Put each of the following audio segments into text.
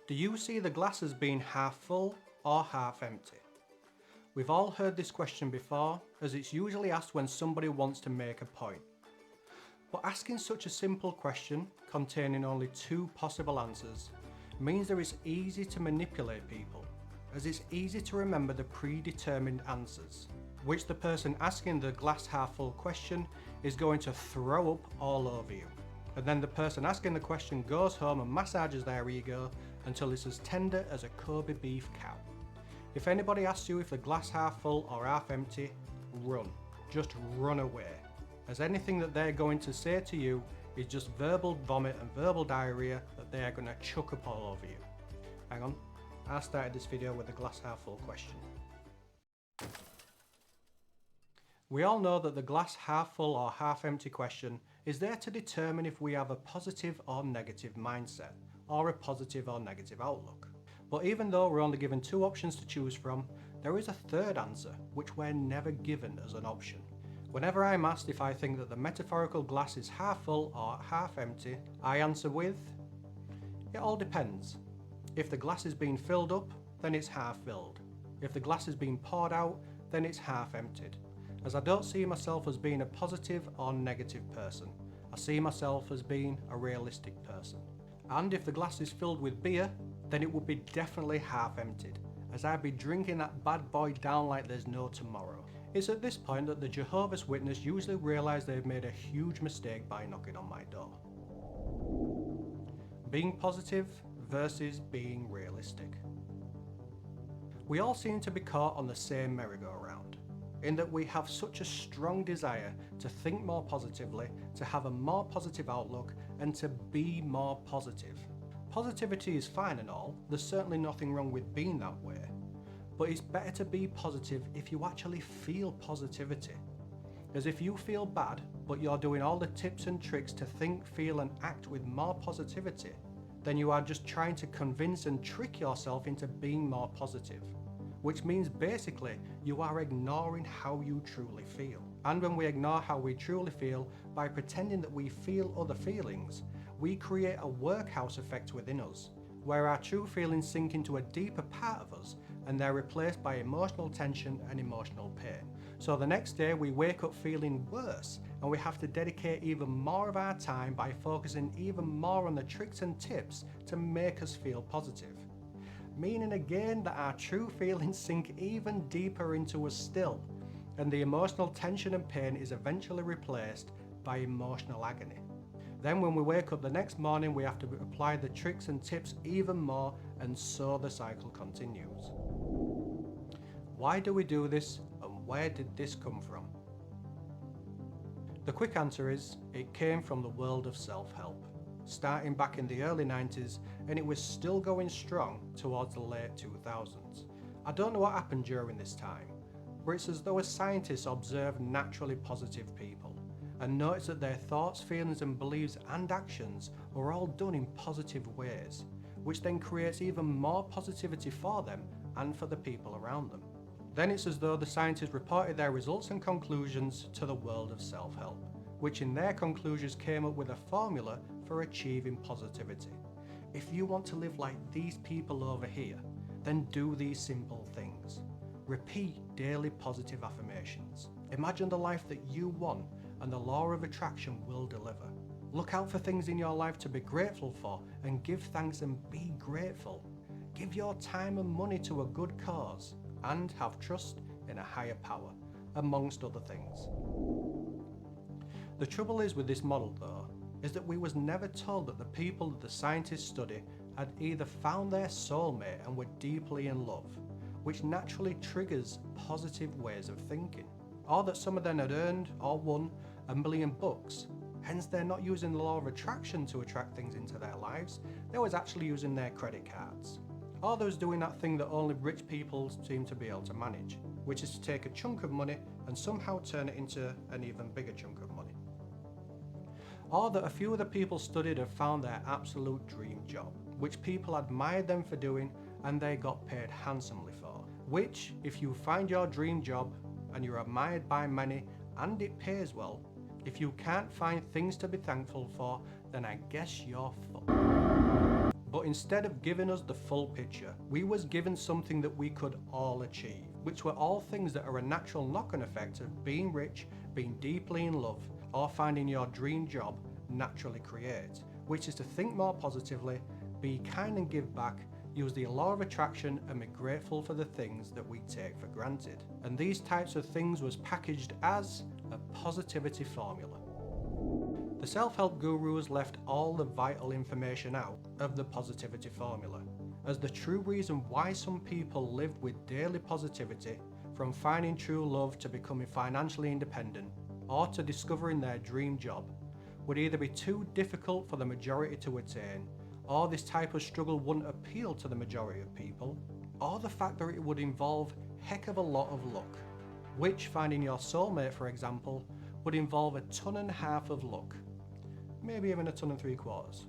Do you see the glass as being half full or half empty? We've all heard this question before, as it's usually asked when somebody wants to make a point. But asking such a simple question, containing only two possible answers, means that it's easy to manipulate people, as it's easy to remember the predetermined answers, which the person asking the glass half full question is going to throw up all over you. And then the person asking the question goes home and massages their ego until it's as tender as a Kobe beef cow. If anybody asks you if the glass half full or half empty, run. Just run away. As anything that they're going to say to you is just verbal vomit and verbal diarrhea that they are going to chuck up all over you. Hang on, I started this video with a glass half full question. We all know that the glass half full or half empty question is there to determine if we have a positive or negative mindset, or a positive or negative outlook. But even though we're only given two options to choose from, there is a third answer which we're never given as an option. Whenever I'm asked if I think that the metaphorical glass is half full or half empty, I answer with, it all depends. If the glass is being filled up, then it's half filled. If the glass is being poured out, then it's half emptied. As I don't see myself as being a positive or negative person. I see myself as being a realistic person. And if the glass is filled with beer, then it would be definitely half emptied, as I'd be drinking that bad boy down like there's no tomorrow. It's at this point that the Jehovah's Witness usually realise they've made a huge mistake by knocking on my door. Being positive versus being realistic. We all seem to be caught on the same merry-go-round, in that we have such a strong desire to think more positively, to have a more positive outlook, and to be more positive. Positivity is fine and all, there's certainly nothing wrong with being that way, but it's better to be positive if you actually feel positivity. As if you feel bad, but you're doing all the tips and tricks to think, feel and act with more positivity, then you are just trying to convince and trick yourself into being more positive. Which means basically you are ignoring how you truly feel. And when we ignore how we truly feel by pretending that we feel other feelings, we create a workhouse effect within us, where our true feelings sink into a deeper part of us and they're replaced by emotional tension and emotional pain. So the next day we wake up feeling worse and we have to dedicate even more of our time by focusing even more on the tricks and tips to make us feel positive. Meaning again that our true feelings sink even deeper into us still, and the emotional tension and pain is eventually replaced by emotional agony. Then when we wake up the next morning we have to apply the tricks and tips even more, and so the cycle continues. Why do we do this, and where did this come from? The quick answer is, it came from the world of self-help, starting back in the early 90s, and it was still going strong towards the late 2000s. I don't know what happened during this time, but it's as though a scientist observed naturally positive people and noticed that their thoughts, feelings and beliefs and actions are all done in positive ways, which then creates even more positivity for them and for the people around them. Then it's as though the scientists reported their results and conclusions to the world of self-help, which in their conclusions came up with a formula for achieving positivity. If you want to live like these people over here, then do these simple things. Repeat daily positive affirmations. Imagine the life that you want and the law of attraction will deliver. Look out for things in your life to be grateful for and give thanks and be grateful. Give your time and money to a good cause and have trust in a higher power, amongst other things. The trouble is with this model though, is that we was never told that the people that the scientists study had either found their soulmate and were deeply in love, which naturally triggers positive ways of thinking, or that some of them had earned or won $1 million, hence they're not using the law of attraction to attract things into their lives, they was actually using their credit cards. Or they was doing that thing that only rich people seem to be able to manage, which is to take a chunk of money and somehow turn it into an even bigger chunk of money. Or that a few of the people studied have found their absolute dream job, which people admired them for doing and they got paid handsomely for. Which, if you find your dream job and you're admired by many and it pays well, if you can't find things to be thankful for, then I guess you're fucked. But instead of giving us the full picture, we was given something that we could all achieve, which were all things that are a natural knock-on effect of being rich, being deeply in love, or finding your dream job naturally create, which is to think more positively, be kind and give back, use the law of attraction and be grateful for the things that we take for granted. And these types of things was packaged as a positivity formula. The self-help gurus left all the vital information out of the positivity formula, as the true reason why some people lived with daily positivity, from finding true love to becoming financially independent, or to discovering their dream job, would either be too difficult for the majority to attain, or this type of struggle wouldn't appeal to the majority of people, or the fact that it would involve heck of a lot of luck, which, finding your soulmate for example, would involve 1.5 tons of luck, maybe even 1.75 tons.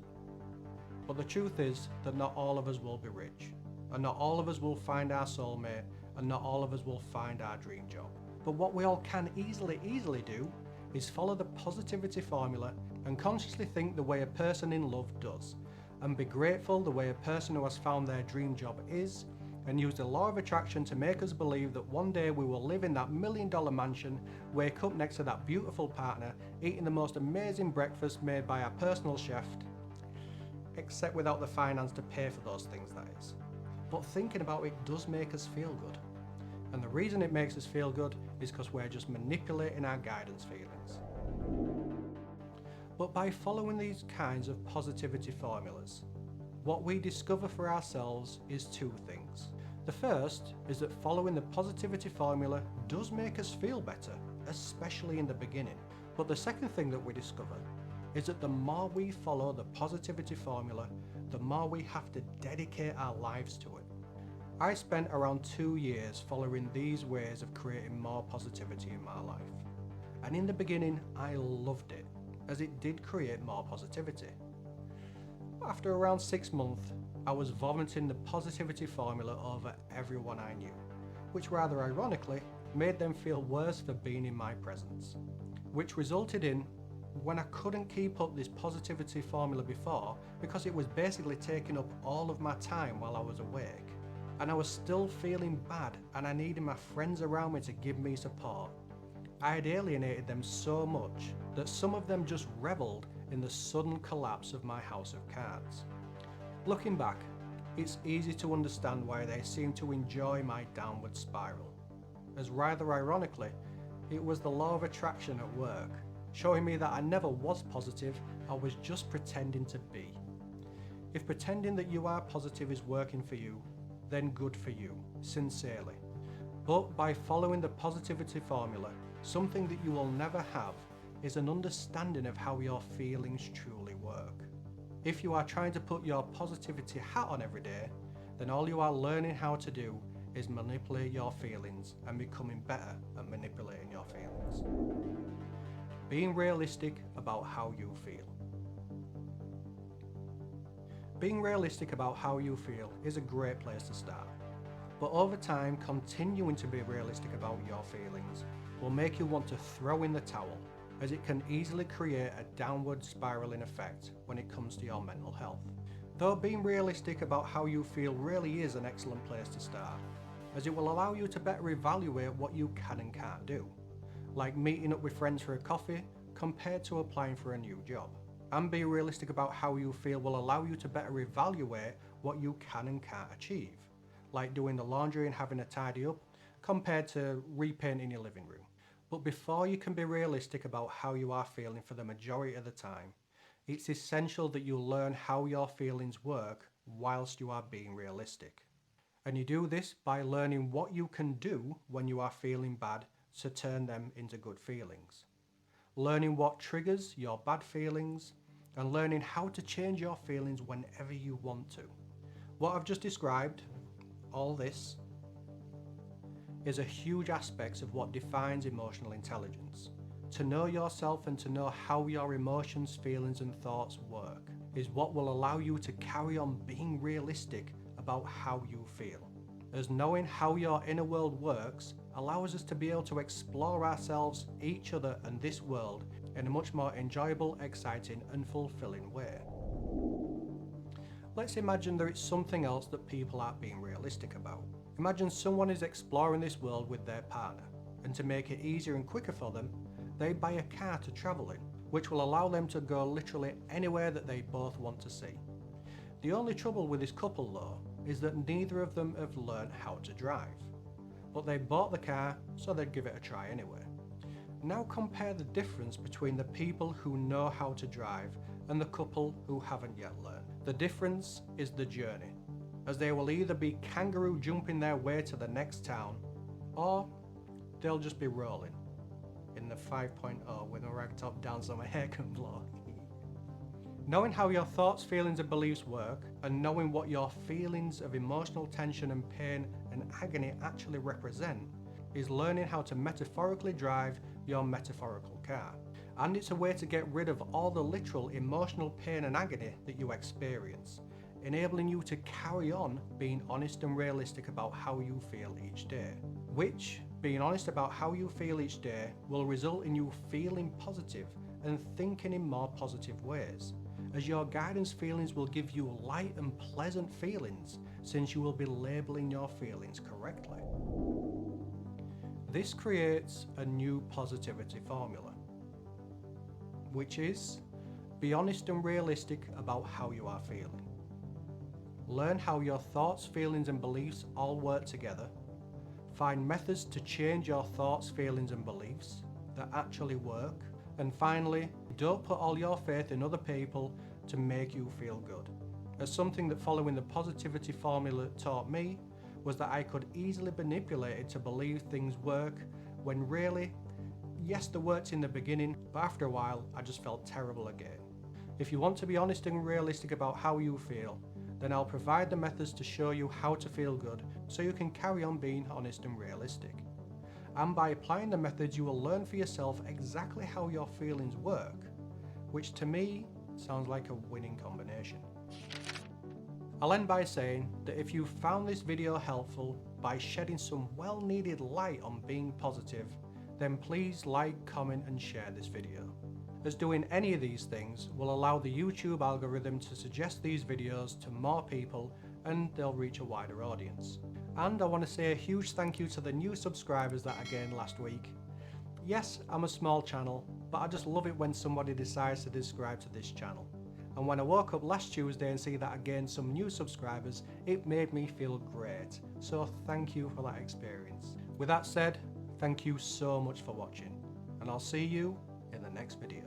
But the truth is that not all of us will be rich, and not all of us will find our soulmate, and not all of us will find our dream job. But what we all can easily do is follow the positivity formula and consciously think the way a person in love does, and be grateful the way a person who has found their dream job is, and use the law of attraction to make us believe that one day we will live in that $1 million mansion, wake up next to that beautiful partner, eating the most amazing breakfast made by our personal chef, except without the finance to pay for those things, that is. But thinking about it does make us feel good. And the reason it makes us feel good is because we're just manipulating our guidance feelings. But by following these kinds of positivity formulas, what we discover for ourselves is two things. The first is that following the positivity formula does make us feel better, especially in the beginning. But the second thing that we discover is that the more we follow the positivity formula, the more we have to dedicate our lives to it. I spent around 2 years following these ways of creating more positivity in my life. And in the beginning, I loved it, as it did create more positivity. After around 6 months, I was vomiting the positivity formula over everyone I knew, which rather ironically made them feel worse for being in my presence, which resulted in when I couldn't keep up this positivity formula before because it was basically taking up all of my time while I was awake, and I was still feeling bad and I needed my friends around me to give me support. I had alienated them so much that some of them just reveled in the sudden collapse of my house of cards. Looking back, it's easy to understand why they seemed to enjoy my downward spiral, as rather ironically, it was the law of attraction at work, showing me that I never was positive, I was just pretending to be. If pretending that you are positive is working for you, then good for you, sincerely. But by following the positivity formula, something that you will never have is an understanding of how your feelings truly work. If you are trying to put your positivity hat on every day, then all you are learning how to do is manipulate your feelings and becoming better at manipulating your feelings. Being realistic about how you feel. Being realistic about how you feel is a great place to start. But over time, continuing to be realistic about your feelings will make you want to throw in the towel, as it can easily create a downward spiraling effect when it comes to your mental health. Though being realistic about how you feel really is an excellent place to start, as it will allow you to better evaluate what you can and can't do, like meeting up with friends for a coffee compared to applying for a new job. And being realistic about how you feel will allow you to better evaluate what you can and can't achieve, like doing the laundry and having a tidy up compared to repainting your living room. But before you can be realistic about how you are feeling for the majority of the time, it's essential that you learn how your feelings work whilst you are being realistic. And you do this by learning what you can do when you are feeling bad to turn them into good feelings. Learning what triggers your bad feelings and learning how to change your feelings whenever you want to. What I've just described, all this, is a huge aspect of what defines emotional intelligence. To know yourself and to know how your emotions, feelings and thoughts work is what will allow you to carry on being realistic about how you feel. As knowing how your inner world works allows us to be able to explore ourselves, each other and this world in a much more enjoyable, exciting and fulfilling way. Let's imagine there is something else that people aren't being realistic about. Imagine someone is exploring this world with their partner, and to make it easier and quicker for them, they buy a car to travel in, which will allow them to go literally anywhere that they both want to see. The only trouble with this couple though, is that neither of them have learned how to drive. But they bought the car, so they'd give it a try anyway. Now compare the difference between the people who know how to drive and the couple who haven't yet learned. The difference is the journey, as they will either be kangaroo jumping their way to the next town, or they'll just be rolling in the 5.0 with a ragtop down so my hair can blow. Knowing how your thoughts, feelings and beliefs work, and knowing what your feelings of emotional tension and pain and agony actually represent, is learning how to metaphorically drive your metaphorical car. And it's a way to get rid of all the literal emotional pain and agony that you experience, enabling you to carry on being honest and realistic about how you feel each day. Which, being honest about how you feel each day, will result in you feeling positive and thinking in more positive ways, as your guidance feelings will give you light and pleasant feelings, since you will be labeling your feelings correctly. This creates a new positivity formula, which is: be honest and realistic about how you are feeling. Learn how your thoughts, feelings and beliefs all work together. Find methods to change your thoughts, feelings and beliefs that actually work. And finally, don't put all your faith in other people to make you feel good. As something that following the positivity formula taught me was that I could easily manipulate it to believe things work, when really, yes, they worked in the beginning, but after a while I just felt terrible again. If you want to be honest and realistic about how you feel, then I'll provide the methods to show you how to feel good so you can carry on being honest and realistic. And by applying the methods, you will learn for yourself exactly how your feelings work, which to me sounds like a winning combination. I'll end by saying that if you found this video helpful by shedding some well-needed light on being positive, then please like, comment and share this video, as doing any of these things will allow the YouTube algorithm to suggest these videos to more people and they'll reach a wider audience. And I want to say a huge thank you to the new subscribers that I gained last week. Yes, I'm a small channel, but I just love it when somebody decides to subscribe to this channel. And when I woke up last Tuesday and see that I gained some new subscribers, it made me feel great. So thank you for that experience. With that said, thank you so much for watching, and I'll see you in the next video.